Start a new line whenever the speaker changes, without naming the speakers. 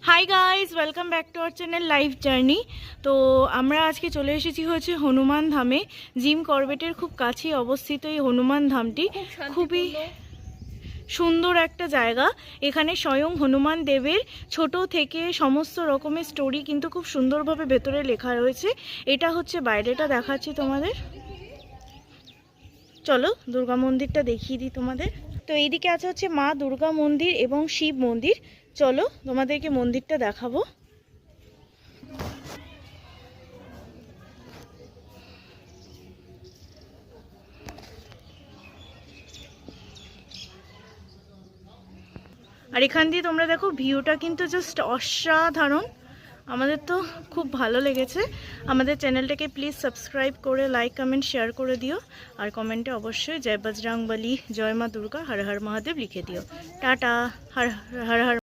Hi guys, welcome back to our channel life journey. তো আমরা আজকে চলে এসেছি হচ্ছে হনুমান ধামে। জিম করবেটের খুব কাছেই অবস্থিত এই হনুমান ধামটি খুবই সুন্দর একটা জায়গা। এখানে স্বয়ং হনুমান দেবের ছোট থেকে সমস্ত রকমের স্টোরি কিন্তু খুব সুন্দরভাবে ভেতরে লেখা রয়েছে। এটা হচ্ছে বাইরেটা দেখাচ্ছি তোমাদের। চলো দুর্গা মন্দিরটা দেখিয়ে দিই তোমাদের। তো এইদিকে আছে হচ্ছে মা দুর্গা মন্দির এবং শিব মন্দির। চলো তোমাদেরকে মন্দিরটা দেখাবো। আর এখান দিয়ে তোমরা দেখো ভিউটা কিন্তু জাস্ট অসাধারণ। আমাদের তো খুব ভালো লেগেছে। আমাদের চ্যানেলটাকে প্লিজ সাবস্ক্রাইব করে লাইক কমেন্ট শেয়ার করে দিও। আর কমেন্টে অবশ্যই জয় বজরংবলী, জয় মা দুর্গা, হর হর মহাদেব লিখে দিও। টাটা। হর হর হর।